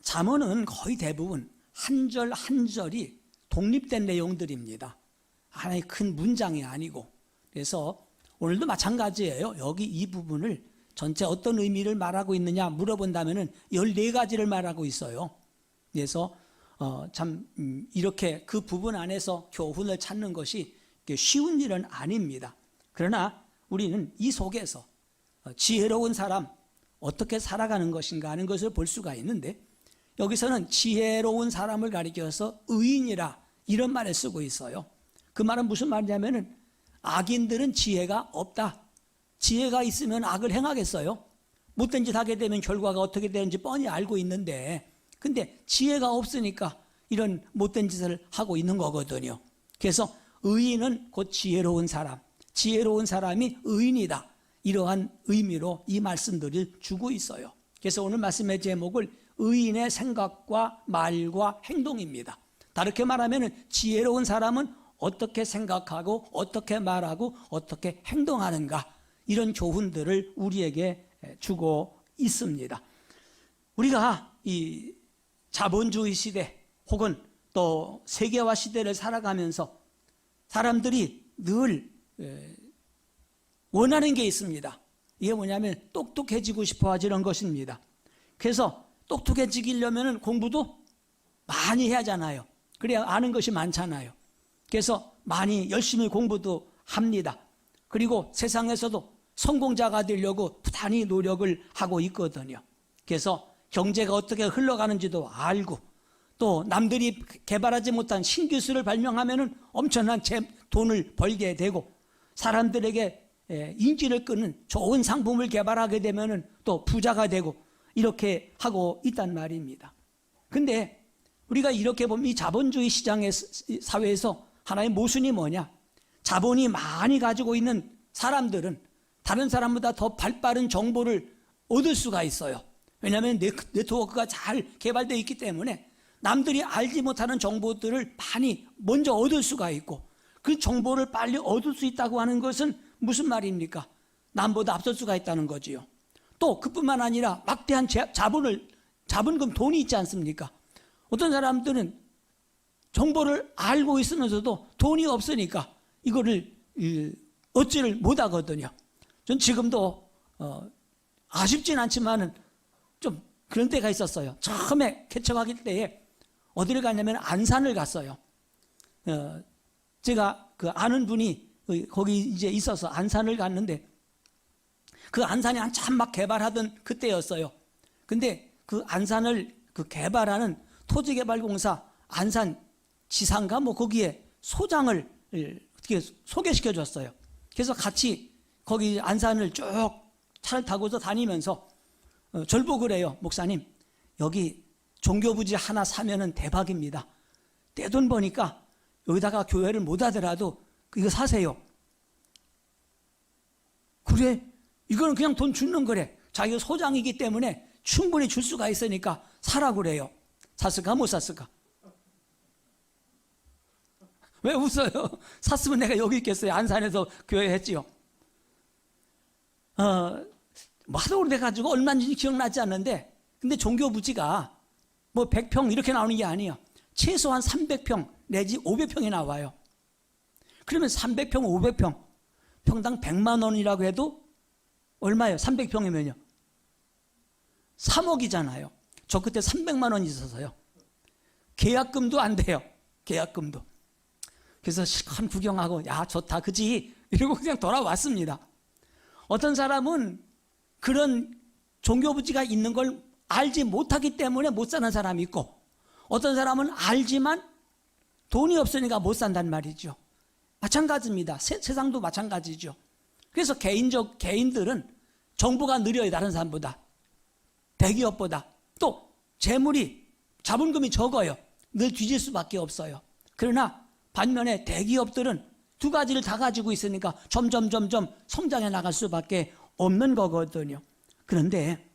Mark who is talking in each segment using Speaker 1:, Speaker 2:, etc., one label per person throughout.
Speaker 1: 잠언은 거의 대부분 한 절 한 절이 독립된 내용들입니다. 하나의 큰 문장이 아니고. 그래서 오늘도 마찬가지예요. 여기 이 부분을 전체 어떤 의미를 말하고 있느냐 물어본다면 14가지를 말하고 있어요. 그래서 이렇게 그 부분 안에서 교훈을 찾는 것이 쉬운 일은 아닙니다. 그러나 우리는 이 속에서 지혜로운 사람 어떻게 살아가는 것인가 하는 것을 볼 수가 있는데, 여기서는 지혜로운 사람을 가리켜서 의인이라 이런 말을 쓰고 있어요. 그 말은 무슨 말이냐면은 악인들은 지혜가 없다. 지혜가 있으면 악을 행하겠어요? 못된 짓 하게 되면 결과가 어떻게 되는지 뻔히 알고 있는데, 근데 지혜가 없으니까 이런 못된 짓을 하고 있는 거거든요. 그래서 의인은 곧 지혜로운 사람, 지혜로운 사람이 의인이다, 이러한 의미로 이 말씀들을 주고 있어요. 그래서 오늘 말씀의 제목을 의인의 생각과 말과 행동입니다. 다르게 말하면 지혜로운 사람은 어떻게 생각하고 어떻게 말하고 어떻게 행동하는가, 이런 교훈들을 우리에게 주고 있습니다. 우리가 이 자본주의 시대 혹은 또 세계화 시대를 살아가면서 사람들이 늘 원하는 게 있습니다. 이게 뭐냐면 똑똑해지고 싶어 하지는 것입니다. 그래서 똑똑해지려면 공부도 많이 해야 하잖아요. 그래야 아는 것이 많잖아요. 그래서 많이 열심히 공부도 합니다. 그리고 세상에서도 성공자가 되려고 부단히 노력을 하고 있거든요. 그래서 경제가 어떻게 흘러가는지도 알고, 또 남들이 개발하지 못한 신기술을 발명하면 엄청난 돈을 벌게 되고, 사람들에게 인기를 끄는 좋은 상품을 개발하게 되면 또 부자가 되고, 이렇게 하고 있단 말입니다. 근데 우리가 이렇게 보면 이 자본주의 시장의 사회에서 하나의 모순이 뭐냐? 자본이 많이 가지고 있는 사람들은 다른 사람보다 더 발빠른 정보를 얻을 수가 있어요. 왜냐하면 네트워크가 잘 개발되어 있기 때문에 남들이 알지 못하는 정보들을 많이 먼저 얻을 수가 있고, 그 정보를 빨리 얻을 수 있다고 하는 것은 무슨 말입니까? 남보다 앞설 수가 있다는 거지요. 또 그뿐만 아니라 막대한 자본금 돈이 있지 않습니까? 어떤 사람들은 정보를 알고 있으면서도 돈이 없으니까 이거를 얻지를 못하거든요. 전 지금도 아쉽진 않지만은 좀 그런 때가 있었어요. 처음에 개척하기 때에 어디를 갔냐면 안산을 갔어요. 제가 그 아는 분이 거기 이제 있어서 안산을 갔는데, 그 안산이 한참 막 개발하던 그때였어요. 근데 그 안산을 개발하는 토지개발공사 안산 지사인가 뭐 거기에 소장을 어떻게 소개시켜 줬어요. 그래서 같이 거기 안산을 쭉 차를 타고서 다니면서 절 보고 그래요. 목사님, 여기 종교부지 하나 사면은 대박입니다. 떼돈 버니까 여기다가 교회를 못 하더라도 이거 사세요. 그래? 이거는 그냥 돈 주는 거래. 자기가 소장이기 때문에 충분히 줄 수가 있으니까 사라고 그래요. 샀을까 못 샀을까? 왜 웃어요? 샀으면 내가 여기 있겠어요. 안산에서 교회 했지요. 하도 오래돼가지고 얼마인지 기억나지 않는데, 근데 종교부지가 뭐 100평 이렇게 나오는 게 아니에요. 최소한 300평 내지 500평이 나와요. 그러면 300평, 500평, 평당 100만 원이라고 해도 얼마예요? 300평이면요. 3억이잖아요. 저 그때 300만 원이 있어서요. 계약금도 안 돼요. 계약금도. 그래서 실컷 구경하고, 야, 좋다, 그지? 이러고 그냥 돌아왔습니다. 어떤 사람은 그런 종교부지가 있는 걸 알지 못하기 때문에 못 사는 사람이 있고, 어떤 사람은 알지만 돈이 없으니까 못 산단 말이죠. 마찬가지입니다. 세상도 마찬가지죠. 그래서 개인들은 정보가 느려요. 다른 사람보다. 대기업보다. 또 재물이, 자본금이 적어요. 늘 뒤질 수밖에 없어요. 그러나 반면에 대기업들은 두 가지를 다 가지고 있으니까 점점 성장해 나갈 수밖에 없는 거거든요. 그런데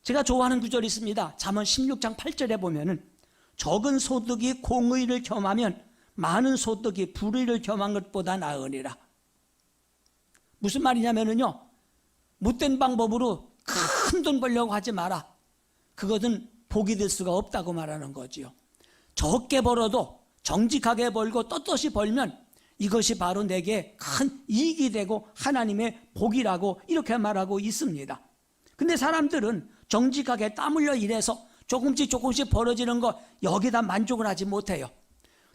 Speaker 1: 제가 좋아하는 구절이 있습니다. 잠언 16장 8절에 보면은 적은 소득이 공의를 겸하면 많은 소득이 불의를 겸한 것보다 나으니라. 무슨 말이냐면요, 못된 방법으로 큰 돈 벌려고 하지 마라. 그것은 복이 될 수가 없다고 말하는 거지요. 적게 벌어도 정직하게 벌고 떳떳이 벌면 이것이 바로 내게 큰 이익이 되고 하나님의 복이라고 이렇게 말하고 있습니다. 근데 사람들은 정직하게 땀 흘려 일해서 조금씩 벌어지는 거 여기다 만족을 하지 못해요.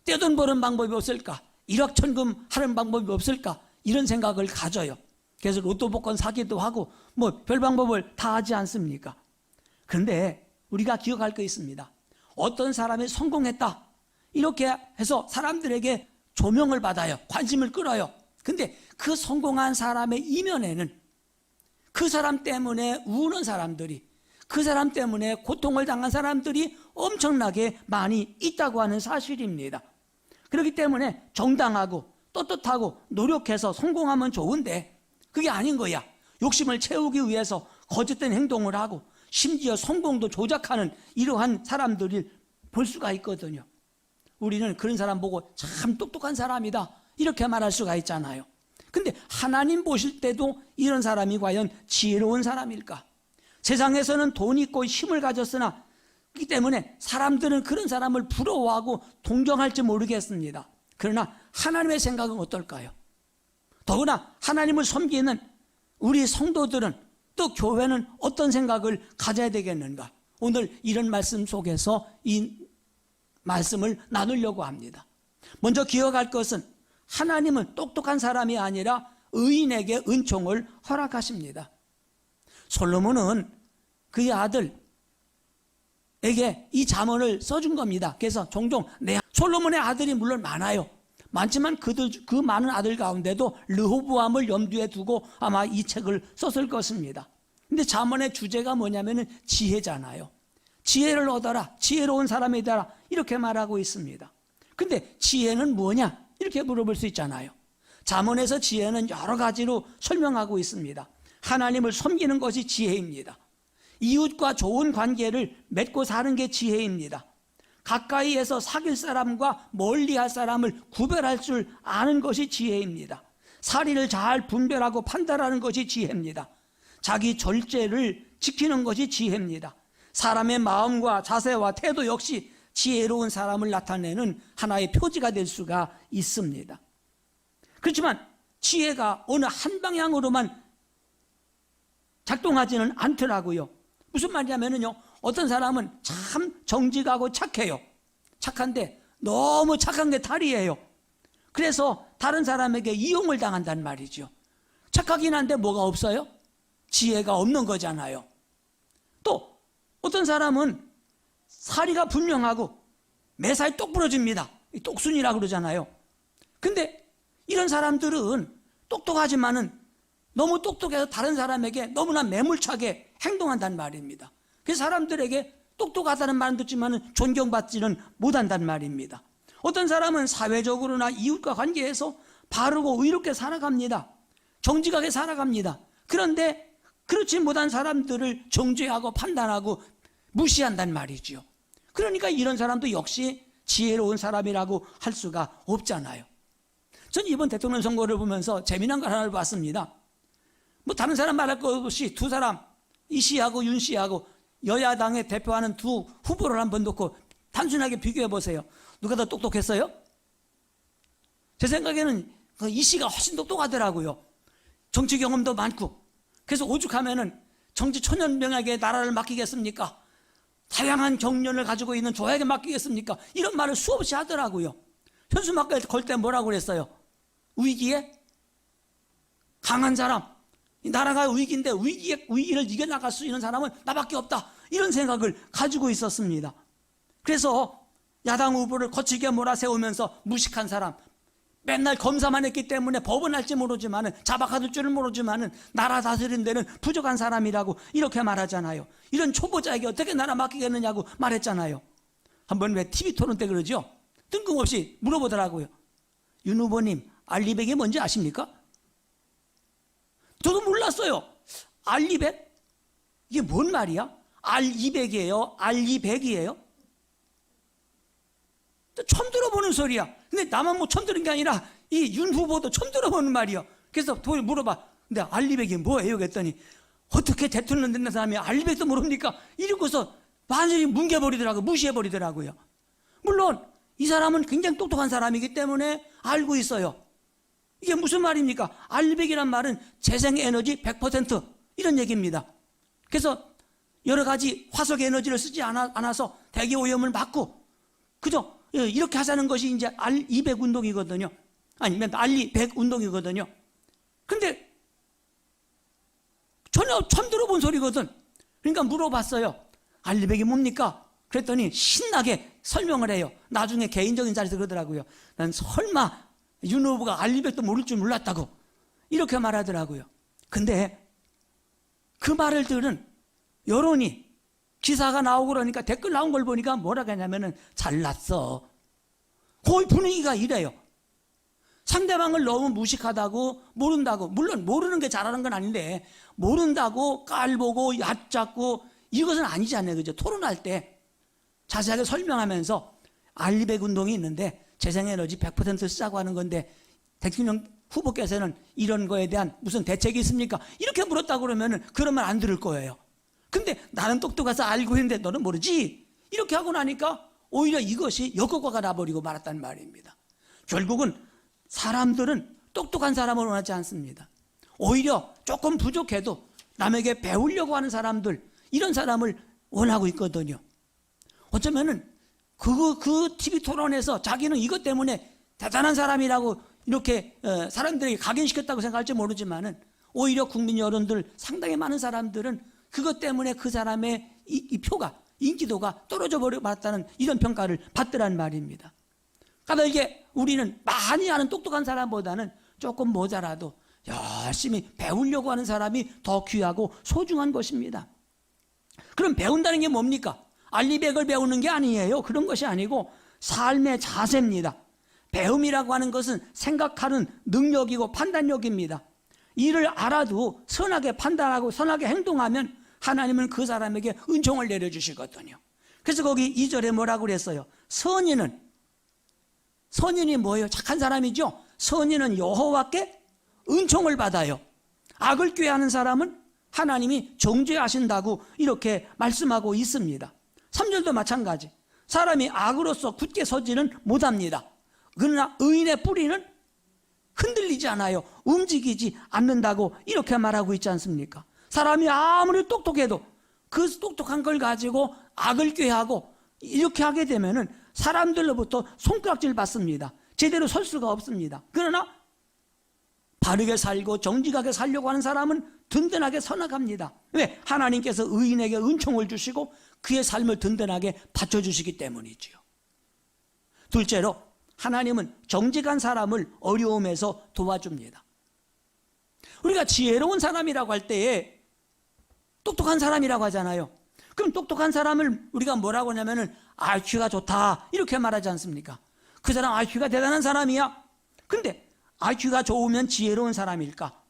Speaker 1: 떼돈 버는 방법이 없을까? 일확천금 하는 방법이 없을까? 이런 생각을 가져요. 그래서 로또 복권 사기도 하고 뭐 별 방법을 다 하지 않습니까? 그런데 우리가 기억할 거 있습니다. 어떤 사람이 성공했다 이렇게 해서 사람들에게 조명을 받아요. 관심을 끌어요. 근데 그 성공한 사람의 이면에는 그 사람 때문에 우는 사람들이, 그 사람 때문에 고통을 당한 사람들이 엄청나게 많이 있다고 하는 사실입니다. 그렇기 때문에 정당하고 떳떳하고 노력해서 성공하면 좋은데 그게 아닌 거야. 욕심을 채우기 위해서 거짓된 행동을 하고 심지어 성공도 조작하는 이러한 사람들을 볼 수가 있거든요. 우리는 그런 사람 보고 참 똑똑한 사람이다 이렇게 말할 수가 있잖아요. 근데 하나님 보실 때도 이런 사람이 과연 지혜로운 사람일까? 세상에서는 돈 있고 힘을 가졌으나 그렇기 때문에 사람들은 그런 사람을 부러워하고 동경할지 모르겠습니다. 그러나 하나님의 생각은 어떨까요? 더구나 하나님을 섬기는 우리 성도들은 또 교회는 어떤 생각을 가져야 되겠는가? 오늘 이런 말씀 속에서 이 말씀을 나누려고 합니다. 먼저 기억할 것은 하나님은 똑똑한 사람이 아니라 의인에게 은총을 허락하십니다. 솔로몬은 그의 아들에게 이 잠언을 써준 겁니다. 그래서 종종 솔로몬의 아들이 물론 많아요. 많지만 그 많은 아들 가운데도 르호보암을 염두에 두고 아마 이 책을 썼을 것입니다. 근데 잠언의 주제가 뭐냐면은 지혜잖아요. 지혜를 얻어라, 지혜로운 사람이 되라 이렇게 말하고 있습니다. 근데 지혜는 뭐냐 이렇게 물어볼 수 있잖아요. 잠언에서 지혜는 여러 가지로 설명하고 있습니다. 하나님을 섬기는 것이 지혜입니다. 이웃과 좋은 관계를 맺고 사는 게 지혜입니다. 가까이에서 사귈 사람과 멀리할 사람을 구별할 줄 아는 것이 지혜입니다. 사리를 잘 분별하고 판단하는 것이 지혜입니다. 자기 절제를 지키는 것이 지혜입니다. 사람의 마음과 자세와 태도 역시 지혜로운 사람을 나타내는 하나의 표지가 될 수가 있습니다. 그렇지만 지혜가 어느 한 방향으로만 작동하지는 않더라고요. 무슨 말이냐면요, 어떤 사람은 참 정직하고 착해요. 착한데 너무 착한 게 탈이에요. 그래서 다른 사람에게 이용을 당한단 말이죠. 착하긴 한데 뭐가 없어요? 지혜가 없는 거잖아요. 또 어떤 사람은 사리가 분명하고 매사에 똑 부러집니다. 똑순이라고 그러잖아요. 근데 이런 사람들은 똑똑하지만은 너무 똑똑해서 다른 사람에게 너무나 매몰차게 행동한단 말입니다. 그래서 사람들에게 똑똑하다는 말은 듣지만은 존경받지는 못한단 말입니다. 어떤 사람은 사회적으로나 이웃과 관계에서 바르고 의롭게 살아갑니다. 정직하게 살아갑니다. 그런데 그렇지 못한 사람들을 정죄하고 판단하고 무시한단 말이죠. 그러니까 이런 사람도 역시 지혜로운 사람이라고 할 수가 없잖아요. 저는 이번 대통령 선거를 보면서 재미난 걸 하나를 봤습니다. 뭐 다른 사람 말할 것 없이 두 사람, 이 씨하고 윤 씨하고 여야당에 대표하는 두 후보를 한번 놓고 단순하게 비교해 보세요. 누가 더 똑똑했어요? 제 생각에는 이 씨가 훨씬 똑똑하더라고요. 정치 경험도 많고. 그래서 오죽하면은 정치 초년병에게 나라를 맡기겠습니까? 다양한 경륜을 가지고 있는 저에게 맡기겠습니까? 이런 말을 수없이 하더라고요. 현수막을 걸 때 뭐라고 그랬어요? 위기에 강한 사람, 나라가 위기인데 위기를 이겨나갈 수 있는 사람은 나밖에 없다, 이런 생각을 가지고 있었습니다. 그래서 야당 후보를 거칠게 몰아세우면서 무식한 사람, 맨날 검사만 했기 때문에 법은 할지 모르지만은 자박할 줄은 모르지만은 나라 다스리는 데는 부족한 사람이라고 이렇게 말하잖아요. 이런 초보자에게 어떻게 나라 맡기겠느냐고 말했잖아요. 한번 왜 TV 토론 때 그러죠? 뜬금없이 물어보더라고요. 윤 후보님, 알리백이 뭔지 아십니까? 저도 몰랐어요. 알리백? 이게 뭔 말이야? R200이에요? R200이에요? 처음 들어보는 소리야. 근데 나만 뭐 처음 들은 게 아니라 이 윤 후보도 처음 들어보는 말이야. 그래서 물어봐. 근데 R200이 뭐예요? 그랬더니 어떻게 대통령 된 사람이 R200도 모릅니까? 이러고서 완전히 뭉개버리더라고요. 무시해버리더라고요. 물론 이 사람은 굉장히 똑똑한 사람이기 때문에 알고 있어요. 이게 무슨 말입니까? 알배기란 말은 재생에너지 100% 이런 얘기입니다. 그래서 여러 가지 화석 에너지를 쓰지 않아서 대기 오염을 막고 그죠? 이렇게 하자는 것이 이제 알200 운동이거든요. 아니면 알리100 운동이거든요. 근데 전혀 처음 들어본 소리거든. 그러니까 물어봤어요. 알리100이 뭡니까? 그랬더니 신나게 설명을 해요. 나중에 개인적인 자리에서 그러더라고요. 난 설마 윤 후보가 알리100도 모를 줄 몰랐다고 이렇게 말하더라고요. 근데 그 말을 들은 여론이 기사가 나오고 그러니까 댓글 나온 걸 보니까 뭐라고 하냐면은 잘났어. 거의 분위기가 이래요. 상대방을 너무 무식하다고 모른다고, 물론 모르는 게 잘하는 건 아닌데 모른다고 깔보고 얕잡고 이것은 아니지 않나요? 그죠? 토론할 때 자세하게 설명하면서 알리100 운동이 있는데 재생에너지 100% 쓰자고 하는 건데 대통령 후보께서는 이런 거에 대한 무슨 대책이 있습니까? 이렇게 물었다고 그러면 안 들을 거예요. 근데 나는 똑똑해서 알고 있는데 너는 모르지? 이렇게 하고 나니까 오히려 이것이 역효과가 나버리고 말았단 말입니다. 결국은 사람들은 똑똑한 사람을 원하지 않습니다. 오히려 조금 부족해도 남에게 배우려고 하는 사람들, 이런 사람을 원하고 있거든요. 어쩌면은 그 TV 토론에서 자기는 이것 때문에 대단한 사람이라고 이렇게 사람들에게 각인시켰다고 생각할지 모르지만은 오히려 국민 여론들 상당히 많은 사람들은 그것 때문에 그 사람의 이 표가, 인기도가 떨어져 버렸다는 이런 평가를 받더란 말입니다. 까닭에 우리는 많이 아는 똑똑한 사람보다는 조금 모자라도 열심히 배우려고 하는 사람이 더 귀하고 소중한 것입니다. 그럼 배운다는 게 뭡니까? 알리100을 배우는 게 아니에요. 그런 것이 아니고 삶의 자세입니다. 배움이라고 하는 것은 생각하는 능력이고 판단력입니다. 이를 알아도 선하게 판단하고 선하게 행동하면 하나님은 그 사람에게 은총을 내려주시거든요. 그래서 거기 2절에 뭐라고 그랬어요? 선인이 뭐예요? 착한 사람이죠. 선인은 여호와께 은총을 받아요. 악을 꾀하는 사람은 하나님이 정죄하신다고 이렇게 말씀하고 있습니다. 3절도 마찬가지. 사람이 악으로서 굳게 서지는 못합니다. 그러나 의인의 뿌리는 흔들리지 않아요. 움직이지 않는다고 이렇게 말하고 있지 않습니까? 사람이 아무리 똑똑해도 그 똑똑한 걸 가지고 악을 꾀하고 이렇게 하게 되면은 사람들로부터 손가락질 받습니다. 제대로 설 수가 없습니다. 그러나 바르게 살고 정직하게 살려고 하는 사람은 든든하게 서나갑니다. 왜? 하나님께서 의인에게 은총을 주시고 그의 삶을 든든하게 받쳐주시기 때문이지요. 둘째로 하나님은 정직한 사람을 어려움에서 도와줍니다. 우리가 지혜로운 사람이라고 할 때에 똑똑한 사람이라고 하잖아요. 그럼 똑똑한 사람을 우리가 뭐라고 하냐면은 IQ가 좋다 이렇게 말하지 않습니까? 그 사람 IQ가 대단한 사람이야. 근데 IQ가 좋으면 지혜로운 사람일까?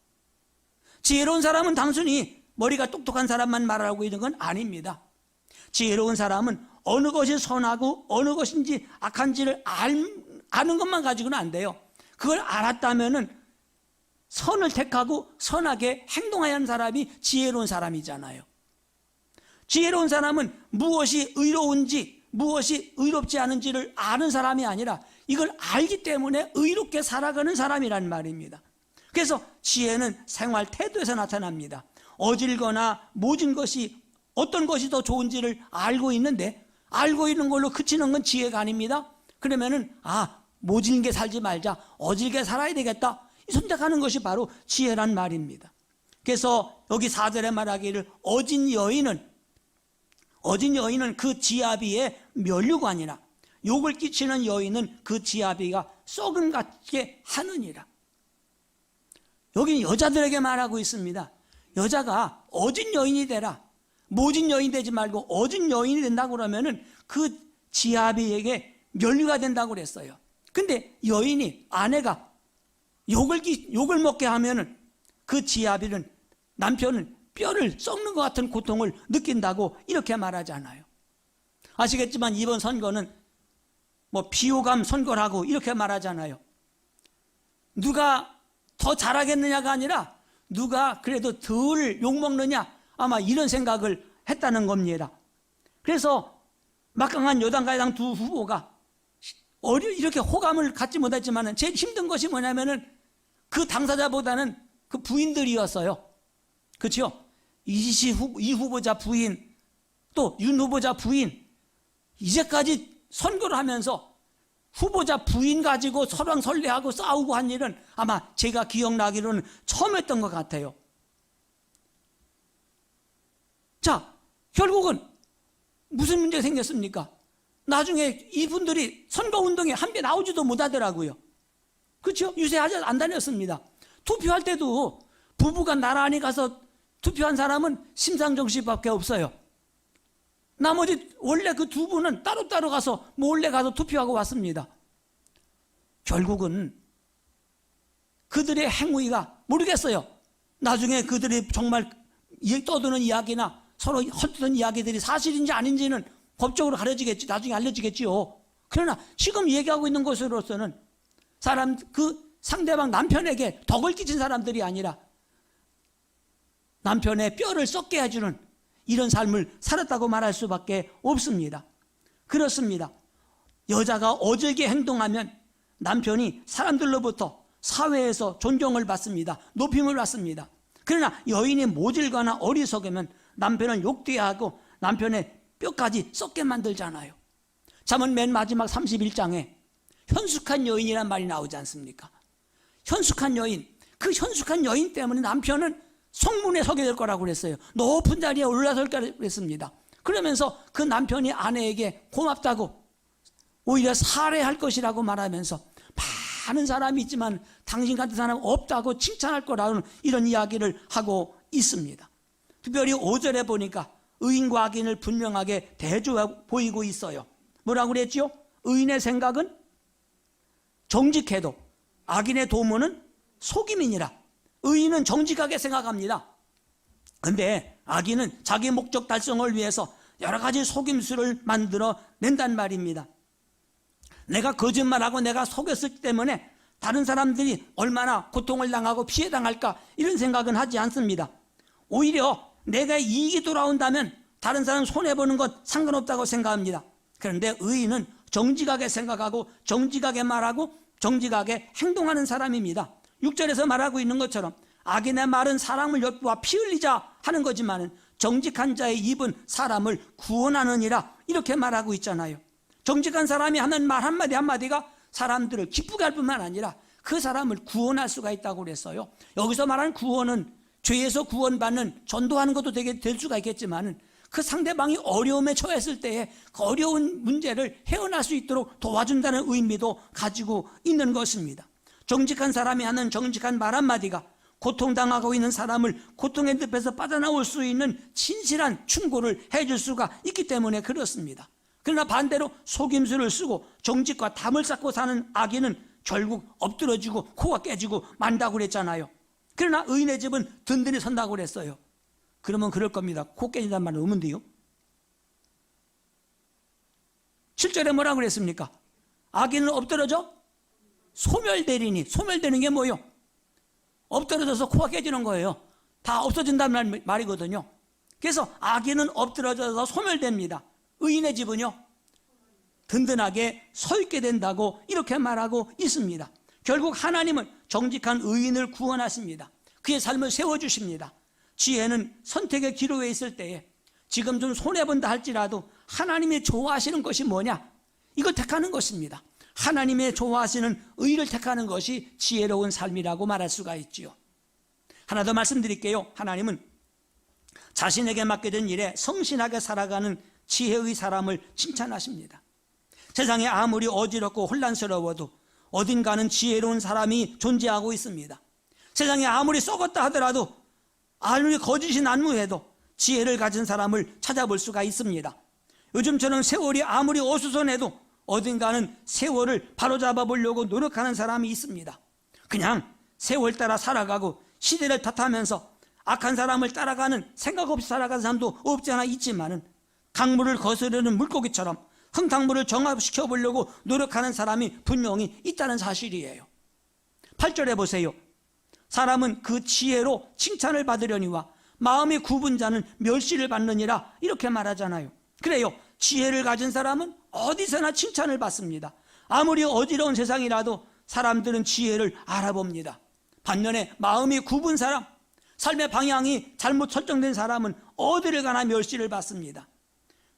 Speaker 1: 지혜로운 사람은 단순히 머리가 똑똑한 사람만 말하고 있는 건 아닙니다. 지혜로운 사람은 어느 것이 선하고 어느 것인지 악한지를 아는 것만 가지고는 안 돼요. 그걸 알았다면은 선을 택하고 선하게 행동해야 하는 사람이 지혜로운 사람이잖아요. 지혜로운 사람은 무엇이 의로운지 무엇이 의롭지 않은지를 아는 사람이 아니라 이걸 알기 때문에 의롭게 살아가는 사람이란 말입니다. 그래서 지혜는 생활 태도에서 나타납니다. 어질거나 모진 것이 어떤 것이 더 좋은지를 알고 있는데 알고 있는 걸로 그치는 건 지혜가 아닙니다. 그러면은 모질게 살지 말자, 어질게 살아야 되겠다 선택하는 것이 바로 지혜란 말입니다. 그래서 여기 4절에 말하기를 어진 여인은 그 지아비의 면류관이나 욕을 끼치는 여인은 그 지아비가 썩은 같게 하느니라. 여기 여자들에게 말하고 있습니다. 여자가 어진 여인이 되라. 모진 여인이 되지 말고 어진 여인이 된다고 그러면은 그 지아비에게 면류가 된다고 그랬어요. 근데 여인이 아내가 욕을 먹게 하면은 그 지아비는 남편은 뼈를 썩는 것 같은 고통을 느낀다고 이렇게 말하잖아요. 아시겠지만 이번 선거는 비호감 선거라고 이렇게 말하잖아요. 누가 더 잘하겠느냐가 아니라 누가 그래도 덜 욕먹느냐 아마 이런 생각을 했다는 겁니다. 그래서 막강한 여당과 야당 두 후보가 이렇게 호감을 갖지 못했지만 제일 힘든 것이 뭐냐면은 그 당사자보다는 그 부인들이었어요. 그렇죠? 이 후보자 부인, 또 윤 후보자 부인, 이제까지 선거를 하면서 후보자 부인 가지고 설왕설래하고 싸우고 한 일은 아마 제가 기억나기로는 처음 했던 것 같아요. 자, 결국은 무슨 문제가 생겼습니까? 나중에 이분들이 선거운동에 함께 나오지도 못하더라고요. 그렇죠? 유세하지 안 다녔습니다. 투표할 때도 부부가 나란히 가서 투표한 사람은 심상정 씨밖에 없어요. 나머지 원래 그 두 분은 따로따로 가서 몰래 가서 투표하고 왔습니다. 결국은 그들의 행위가 모르겠어요. 나중에 그들이 정말 떠드는 이야기나 서로 헛되는 이야기들이 사실인지 아닌지는 법적으로 가려지겠지, 나중에 알려지겠지요. 그러나 지금 얘기하고 있는 것으로서는 그 상대방 남편에게 덕을 끼친 사람들이 아니라 남편의 뼈를 썩게 해주는 이런 삶을 살았다고 말할 수밖에 없습니다. 그렇습니다. 여자가 어질게 행동하면 남편이 사람들로부터 사회에서 존경을 받습니다. 높임을 받습니다. 그러나 여인이 모질거나 어리석으면 남편을 욕되게 하고 남편의 뼈까지 썩게 만들잖아요. 잠언 맨 마지막 31장에 현숙한 여인이란 말이 나오지 않습니까? 현숙한 여인, 그 현숙한 여인 때문에 남편은 성문에 서게 될 거라고 그랬어요. 높은 자리에 올라설 거라고 그랬습니다. 그러면서 그 남편이 아내에게 고맙다고 오히려 살해할 것이라고 말하면서 많은 사람이 있지만 당신 같은 사람은 없다고 칭찬할 거라는 이런 이야기를 하고 있습니다. 특별히 5절에 보니까 의인과 악인을 분명하게 대조해 보이고 있어요. 뭐라고 그랬죠? 의인의 생각은 정직해도 악인의 도모는 속임이니라. 의인은 정직하게 생각합니다. 그런데 악인은 자기 목적 달성을 위해서 여러 가지 속임수를 만들어 낸단 말입니다. 내가 거짓말하고 내가 속였기 때문에 다른 사람들이 얼마나 고통을 당하고 피해당할까 이런 생각은 하지 않습니다. 오히려 내가 이익이 돌아온다면 다른 사람 손해보는 것 상관없다고 생각합니다. 그런데 의인은 정직하게 생각하고 정직하게 말하고 정직하게 행동하는 사람입니다. 6절에서 말하고 있는 것처럼 악인의 말은 사람을 엿보아 피 흘리자 하는 거지만 정직한 자의 입은 사람을 구원하느니라 이렇게 말하고 있잖아요. 정직한 사람이 하는 말 한마디 한마디가 사람들을 기쁘게 할 뿐만 아니라 그 사람을 구원할 수가 있다고 그랬어요. 여기서 말하는 구원은 죄에서 구원받는 전도하는 것도 될 수가 있겠지만 그 상대방이 어려움에 처했을 때에 그 어려운 문제를 헤어날 수 있도록 도와준다는 의미도 가지고 있는 것입니다. 정직한 사람이 하는 정직한 말 한마디가 고통당하고 있는 사람을 고통의 늪에서 빠져나올 수 있는 진실한 충고를 해줄 수가 있기 때문에 그렇습니다. 그러나 반대로 속임수를 쓰고 정직과 담을 쌓고 사는 악인은 결국 엎드러지고 코가 깨지고 만다고 그랬잖아요. 그러나 의인의 집은 든든히 선다고 그랬어요. 그러면 그럴 겁니다. 코 깨진다는 말은 없는데요. 7절에 뭐라고 그랬습니까? 악인은 엎드러져 소멸되리니. 소멸되는 게 뭐예요? 엎드러져서 코가 깨지는 거예요. 다 없어진다는 말이거든요. 그래서 악인은 엎드러져서 소멸됩니다. 의인의 집은요 든든하게 서 있게 된다고 이렇게 말하고 있습니다. 결국 하나님은 정직한 의인을 구원하십니다. 그의 삶을 세워주십니다. 지혜는 선택의 기로에 있을 때에 지금 좀 손해본다 할지라도 하나님이 좋아하시는 것이 뭐냐? 이걸 택하는 것입니다. 하나님의 좋아하시는 의를 택하는 것이 지혜로운 삶이라고 말할 수가 있지요. 하나 더 말씀드릴게요. 하나님은 자신에게 맡겨진 일에 성실하게 살아가는 지혜의 사람을 칭찬하십니다. 세상에 아무리 어지럽고 혼란스러워도 어딘가는 지혜로운 사람이 존재하고 있습니다. 세상에 아무리 썩었다 하더라도 아무리 거짓이 난무해도 지혜를 가진 사람을 찾아볼 수가 있습니다. 요즘처럼 세월이 아무리 어수선해도 어딘가는 세월을 바로잡아 보려고 노력하는 사람이 있습니다. 그냥 세월 따라 살아가고 시대를 탓하면서 악한 사람을 따라가는 생각 없이 살아가는 사람도 없지 않아 있지만은 강물을 거스르는 물고기처럼 흥탕물을 정화시켜 보려고 노력하는 사람이 분명히 있다는 사실이에요. 8절에 보세요. 사람은 그 지혜로 칭찬을 받으려니와 마음이 굽은 자는 멸시를 받느니라 이렇게 말하잖아요. 그래요. 지혜를 가진 사람은 어디서나 칭찬을 받습니다. 아무리 어지러운 세상이라도 사람들은 지혜를 알아봅니다. 반면에 마음이 굽은 사람, 삶의 방향이 잘못 설정된 사람은 어디를 가나 멸시를 받습니다.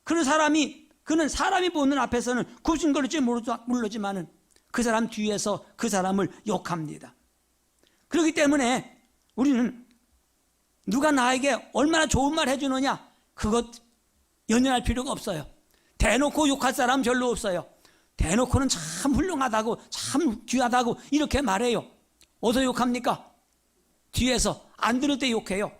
Speaker 1: 그는 사람이 보는 앞에서는 굽신거릴지 모르지만은 그 사람 뒤에서 그 사람을 욕합니다. 그렇기 때문에 우리는 누가 나에게 얼마나 좋은 말 해주느냐, 그것 연연할 필요가 없어요. 대놓고 욕할 사람 별로 없어요. 대놓고는 참 훌륭하다고, 참 귀하다고 이렇게 말해요. 어디서 욕합니까? 뒤에서 안 들을 때 욕해요.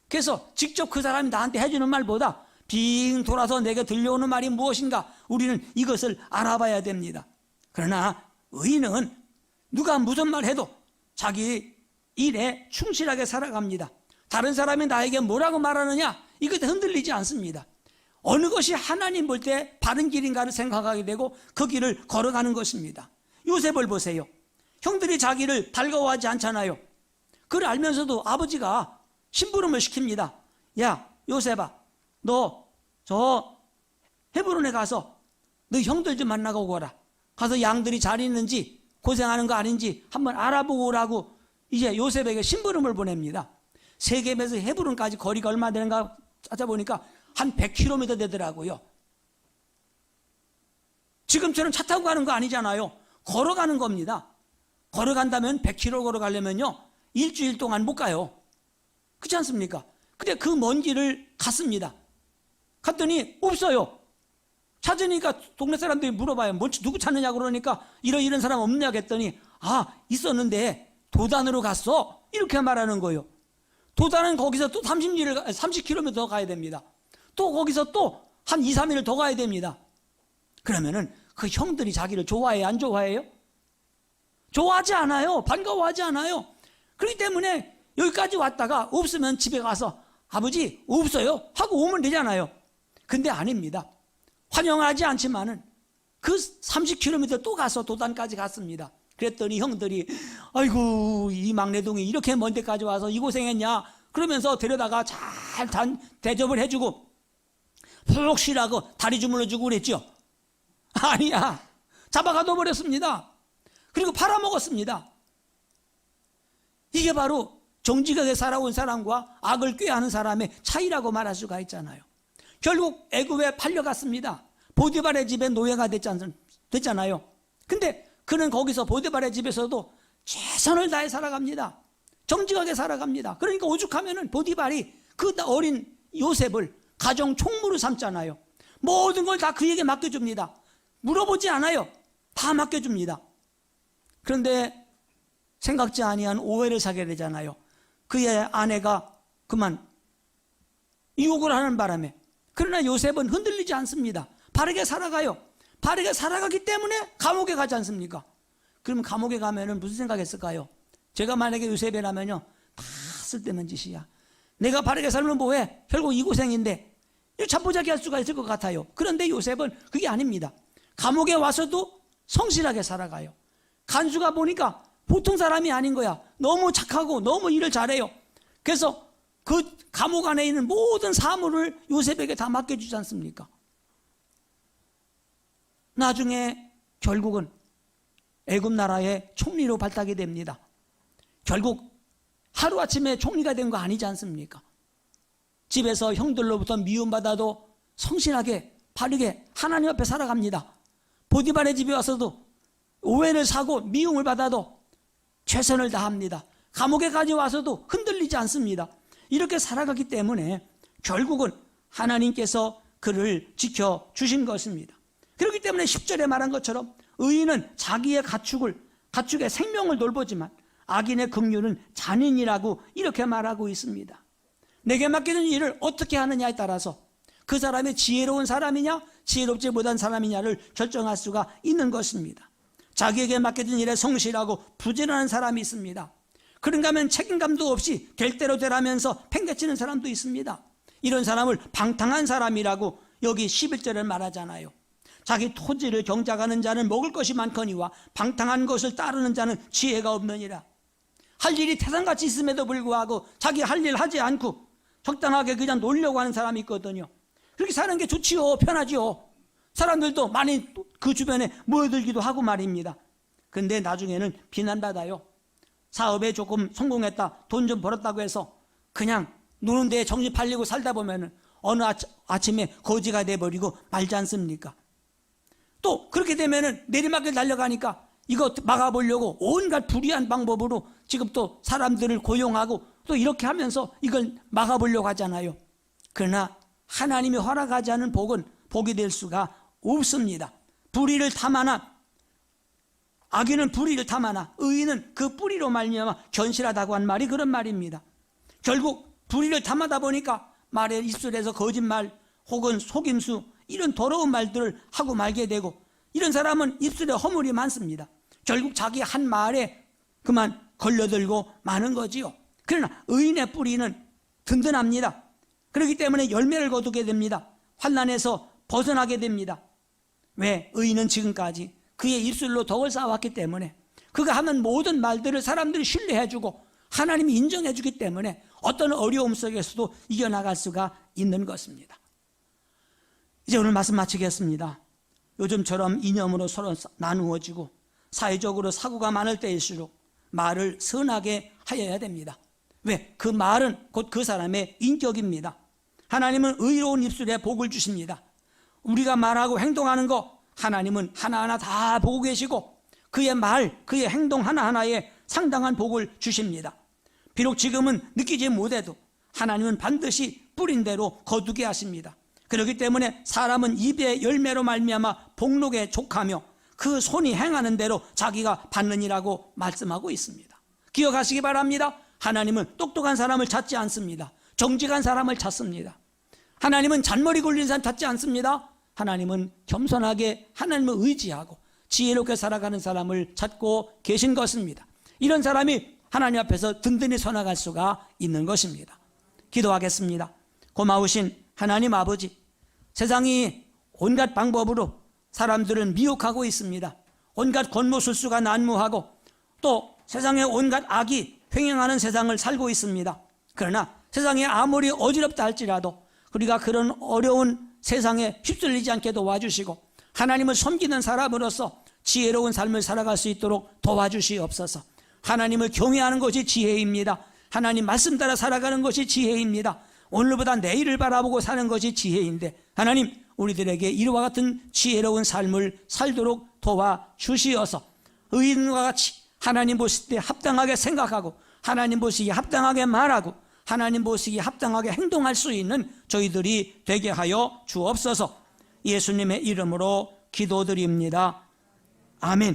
Speaker 1: 그래서 직접 그 사람이 나한테 해주는 말보다 빙 돌아서 내게 들려오는 말이 무엇인가, 우리는 이것을 알아봐야 됩니다. 그러나 의인은 누가 무슨 말 해도 자기 일에 충실하게 살아갑니다. 다른 사람이 나에게 뭐라고 말하느냐, 이것에 흔들리지 않습니다. 어느 것이 하나님 볼 때 바른 길인가를 생각하게 되고 그 길을 걸어가는 것입니다. 요셉을 보세요. 형들이 자기를 달가워하지 않잖아요. 그걸 알면서도 아버지가 심부름을 시킵니다. 야, 요셉아, 너 저 헤브론에 가서 너 형들 좀 만나고 오거라. 가서 양들이 잘 있는지 고생하는 거 아닌지 한번 알아보고 오라고 이제 요셉에게 심부름을 보냅니다. 세겜에서 헤브론까지 거리가 얼마 되는가 찾아보니까 한 100km 되더라고요. 지금처럼 차 타고 가는 거 아니잖아요. 걸어가는 겁니다. 걸어간다면 100km 걸어가려면요, 일주일 동안 못 가요. 그렇지 않습니까? 근데 그 먼 길을 갔습니다. 갔더니 없어요. 찾으니까 동네 사람들이 물어봐요. 누구 찾느냐고 그러니까 이런 사람 없느냐고 했더니 있었는데 도단으로 갔어. 이렇게 말하는 거예요. 도단은 거기서 또 30km 더 가야 됩니다. 또 거기서 또 한 2, 3일을 더 가야 됩니다. 그러면은 그 형들이 자기를 좋아해요? 안 좋아해요? 좋아하지 않아요. 반가워하지 않아요. 그렇기 때문에 여기까지 왔다가 없으면 집에 가서 아버지 없어요 하고 오면 되잖아요. 근데 아닙니다. 환영하지 않지만은 그 30km 또 가서 도단까지 갔습니다. 그랬더니 형들이 아이고 이 막내동이 이렇게 먼 데까지 와서 이 고생했냐 그러면서 데려다가 잘 대접을 해주고 푹 쉬라고 다리 주물러주고 그랬죠. 아니야, 잡아가둬 버렸습니다. 그리고 팔아먹었습니다. 이게 바로 정직하게 살아온 사람과 악을 꾀하는 사람의 차이라고 말할 수가 있잖아요. 결국 애굽에 팔려갔습니다. 보디발의 집에 노예가 됐잖아요. 근데 그는 거기서 보디발의 집에서도 최선을 다해 살아갑니다. 정직하게 살아갑니다. 그러니까 오죽하면은 보디발이 그 어린 요셉을 가정 총무로 삼잖아요. 모든 걸 다 그에게 맡겨줍니다. 물어보지 않아요. 다 맡겨줍니다. 그런데 생각지 아니한 오해를 사게 되잖아요. 그의 아내가 그만 유혹을 하는 바람에. 그러나 요셉은 흔들리지 않습니다. 바르게 살아가요. 바르게 살아가기 때문에 감옥에 가지 않습니까? 그러면 감옥에 가면은 무슨 생각했을까요? 제가 만약에 요셉이라면요, 다 쓸데없는 짓이야. 내가 바르게 살면 뭐해? 결국 이 고생인데 자포자기 할 수가 있을 것 같아요. 그런데 요셉은 그게 아닙니다. 감옥에 와서도 성실하게 살아가요. 간수가 보니까 보통 사람이 아닌 거야. 너무 착하고 너무 일을 잘해요. 그래서 그 감옥 안에 있는 모든 사물을 요셉에게 다 맡겨주지 않습니까? 나중에 결국은 애굽 나라의 총리로 발탁이 됩니다. 결국 하루아침에 총리가 된 거 아니지 않습니까? 집에서 형들로부터 미움받아도 성실하게 바르게 하나님 앞에 살아갑니다. 보디발의 집에 와서도 오해를 사고 미움을 받아도 최선을 다합니다. 감옥에까지 와서도 흔들리지 않습니다. 이렇게 살아가기 때문에 결국은 하나님께서 그를 지켜주신 것입니다. 그렇기 때문에 10절에 말한 것처럼 의인은 자기의 가축의 생명을 돌보지만 악인의 긍휼은 잔인이라고 이렇게 말하고 있습니다. 내게 맡겨진 일을 어떻게 하느냐에 따라서 그 사람이 지혜로운 사람이냐 지혜롭지 못한 사람이냐를 결정할 수가 있는 것입니다. 자기에게 맡겨진 일에 성실하고 부지런한 사람이 있습니다. 그런가 하면 책임감도 없이 될 대로 되라면서 팽개치는 사람도 있습니다. 이런 사람을 방탕한 사람이라고 여기 11절에 말하잖아요. 자기 토지를 경작하는 자는 먹을 것이 많거니와 방탕한 것을 따르는 자는 지혜가 없느니라. 할 일이 태산같이 있음에도 불구하고 자기 할 일 하지 않고 적당하게 그냥 놀려고 하는 사람이 있거든요. 그렇게 사는 게 좋지요. 편하지요. 사람들도 많이 그 주변에 모여들기도 하고 말입니다. 그런데 나중에는 비난받아요. 사업에 조금 성공했다, 돈 좀 벌었다고 해서 그냥 노는 데에 정신 팔리고 살다 보면 어느 아침에 거지가 돼버리고 말지 않습니까? 또 그렇게 되면 내리막길 달려가니까 이거 막아보려고 온갖 불의한 방법으로 지금 또 사람들을 고용하고 또 이렇게 하면서 이걸 막아보려고 하잖아요. 그러나 하나님이 허락하지 않은 복은 복이 될 수가 없습니다. 불의를 탐하나, 악인은 불의를 탐하나 의인은 그 뿌리로 말미암아 견실하다고 한 말이 그런 말입니다. 결국 불의를 탐하다 보니까 말의 입술에서 거짓말 혹은 속임수 이런 더러운 말들을 하고 말게 되고, 이런 사람은 입술에 허물이 많습니다. 결국 자기 한 말에 그만 걸려들고 마는 거지요. 그러나 의인의 뿌리는 든든합니다. 그렇기 때문에 열매를 거두게 됩니다. 환난에서 벗어나게 됩니다. 왜? 의인은 지금까지 그의 입술로 덕을 쌓아왔기 때문에, 그가 하는 모든 말들을 사람들이 신뢰해주고 하나님이 인정해주기 때문에 어떤 어려움 속에서도 이겨나갈 수가 있는 것입니다. 이제 오늘 말씀 마치겠습니다. 요즘처럼 이념으로 서로 나누어지고 사회적으로 사고가 많을 때일수록 말을 선하게 하여야 됩니다. 왜? 그 말은 곧 그 사람의 인격입니다. 하나님은 의로운 입술에 복을 주십니다. 우리가 말하고 행동하는 거 하나님은 하나하나 다 보고 계시고 그의 말, 그의 행동 하나하나에 상당한 복을 주십니다. 비록 지금은 느끼지 못해도 하나님은 반드시 뿌린 대로 거두게 하십니다. 그렇기 때문에 사람은 입의 열매로 말미암아 복록에 족하며 그 손이 행하는 대로 자기가 받느니라고 말씀하고 있습니다. 기억하시기 바랍니다. 하나님은 똑똑한 사람을 찾지 않습니다. 정직한 사람을 찾습니다. 하나님은 잔머리 굴린 사람 찾지 않습니다. 하나님은 겸손하게 하나님을 의지하고 지혜롭게 살아가는 사람을 찾고 계신 것입니다. 이런 사람이 하나님 앞에서 든든히 서나갈 수가 있는 것입니다. 기도하겠습니다. 고마우신 하나님 아버지, 세상이 온갖 방법으로 사람들은 미혹하고 있습니다. 온갖 권모술수가 난무하고 또 세상에 온갖 악이 횡행하는 세상을 살고 있습니다. 그러나 세상이 아무리 어지럽다 할지라도 우리가 그런 어려운 세상에 휩쓸리지 않게 도와주시고 하나님을 섬기는 사람으로서 지혜로운 삶을 살아갈 수 있도록 도와주시옵소서. 하나님을 경외하는 것이 지혜입니다. 하나님 말씀 따라 살아가는 것이 지혜입니다. 오늘보다 내일을 바라보고 사는 것이 지혜인데 하나님 우리들에게 이와 같은 지혜로운 삶을 살도록 도와주시어서 의인과 같이 하나님 보실 때 합당하게 생각하고 하나님 보시기에 합당하게 말하고 하나님 보시기에 합당하게 행동할 수 있는 저희들이 되게 하여 주옵소서. 예수님의 이름으로 기도드립니다. 아멘.